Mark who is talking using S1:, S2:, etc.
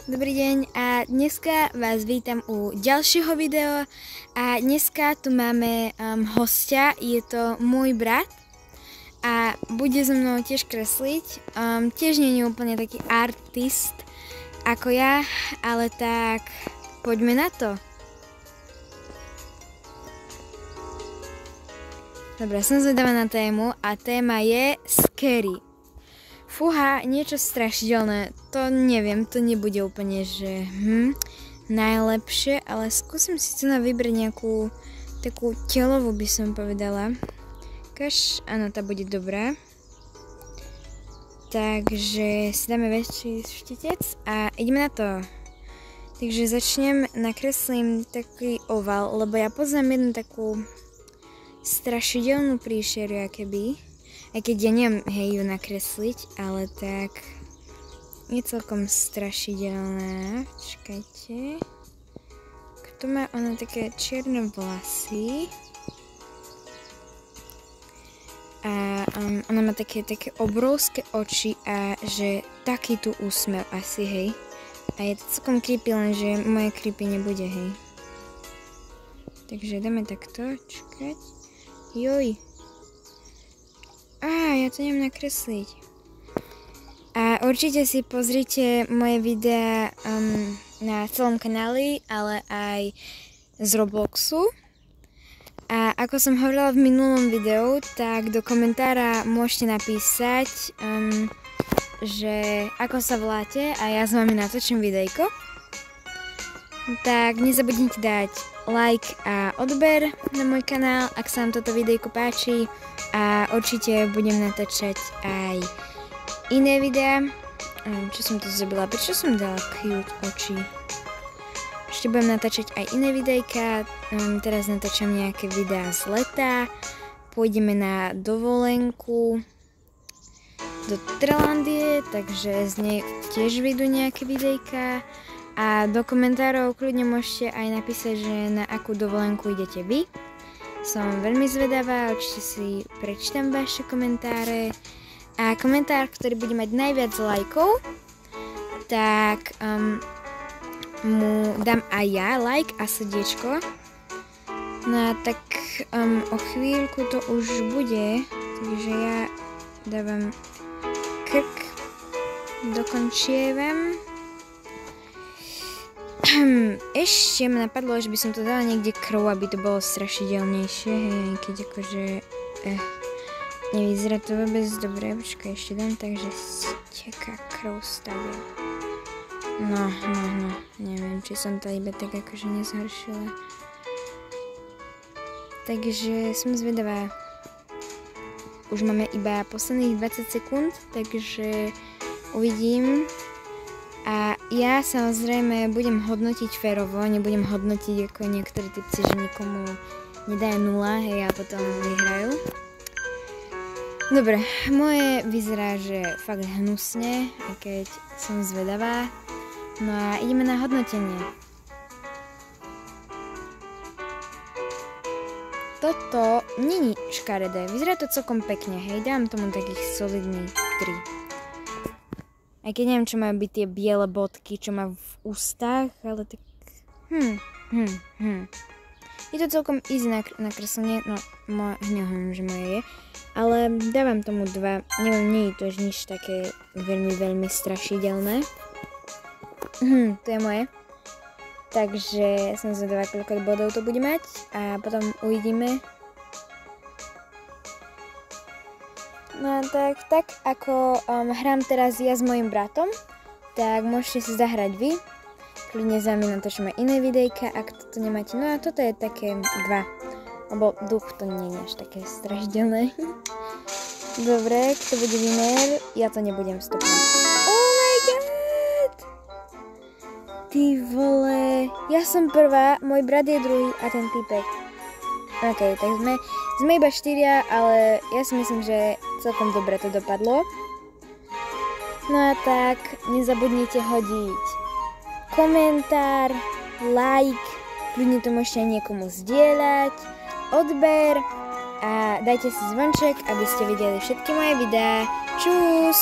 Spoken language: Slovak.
S1: Dobrý deň a dneska vás vítam u ďalšieho videa a dneska tu máme hostia, je to môj brat a bude so mnou tiež kresliť. Tiež nie je úplne taký artist ako ja, ale tak poďme na to. Dobre, som zvedavá na tému a téma je scary. Fúha, niečo strašidelné, to neviem, to nebude úplne, že najlepšie, ale skúsim si tu vybrať nejakú takú telovú, by som povedala. Áno, tá bude dobrá. Takže si dáme väčší štítec a ideme na to. Takže začnem, nakreslím taký oval, lebo ja poznám jednu takú strašidelnú príšeru, akéby. Aj keď ja neviem, ju nakresliť, ale tak je celkom strašidelná. Čakajte. Kto má ona také čierne vlasy. A ona má také obrovské oči a že taký tu úsmev asi, hej. A je to celkom creepy, lenže moje creepy nebude, hej. Takže dáme takto, čakať. Joj. Ja to neviem nakresliť. A určite si pozrite moje videá na celom kanáli, ale aj z Robloxu. A ako som hovorila v minulom videu, tak do komentára môžete napísať, že ako sa voláte a ja s vami natočím videjko. Tak nezabudnite dať like a odber na môj kanál, ak sa vám toto videjko páči. A určite budem natáčať aj iné videá. Čo som to zrobila? Prečo som dala cute oči? Ešte budem natáčať aj iné videjka. Teraz natáčam nejaké videá z leta. Pôjdeme na dovolenku do Trlandie, takže z nej tiež vyjdú nejaké videjka. A do komentárov kľudne môžete aj napísať, že na akú dovolenku idete vy. Som veľmi zvedavá, určite si prečítam vaše komentáre. A komentár, ktorý bude mať najviac lajkov, tak mu dám aj ja like a srdiečko. No a tak o chvíľku to už bude, takže ja dávam krk, dokončievam. Ešte ma napadlo, že by som to dala niekde krv, aby to bolo strašidelnejšie, hej, keď akože nevyzerá to vôbec dobre. Počkaj, ešte dám tak, že steká krv stavia. No, neviem, či som to iba tak akože nezhoršila. Takže som zvedavá. Už máme iba posledných 20 sekúnd, takže uvidím. A ja samozrejme budem hodnotiť férovo, nebudem hodnotiť ako niektorí typci, že nikomu nedajú 0, hej, a potom vyhrajú. Dobre, moje vyzerá, že fakt hnusne, aj keď som zvedavá. No a ideme na hodnotenie. Toto není škaredé, vyzerá to celkom pekne, hej, dám tomu takých solidných 3. Aj keď neviem, čo majú byť tie biele bodky, čo má v ústach, ale tak... Je to celkom easy nakreslenie, no neviem, že moje je. Ale dávam tomu 2, neviem, nie je to nič také veľmi strašidelné. To je moje. Takže som zvedavá, koľko bodov to bude mať a potom uvidíme. No tak ako hrám teraz ja s mojim bratom, tak môžete si zahrať vy. Kľudne za mňa natočíme iné videjka, ak toto nemáte. No a toto je také 2, lebo duch to nie je až také strašidelné. Dobre, kto bude winner? Ja to nebudem stopnúť. Oh my god! Ty vole, ja som prvá, môj brat je druhý a ten týpek. Ok, tak sme iba 4, ale ja si myslím, že celkom dobre to dopadlo. No a tak, nezabudnite hodiť komentár, like, kľudne to môžete aj niekomu zdieľať, odber a dajte si zvonček, aby ste videli všetky moje videá. Čus!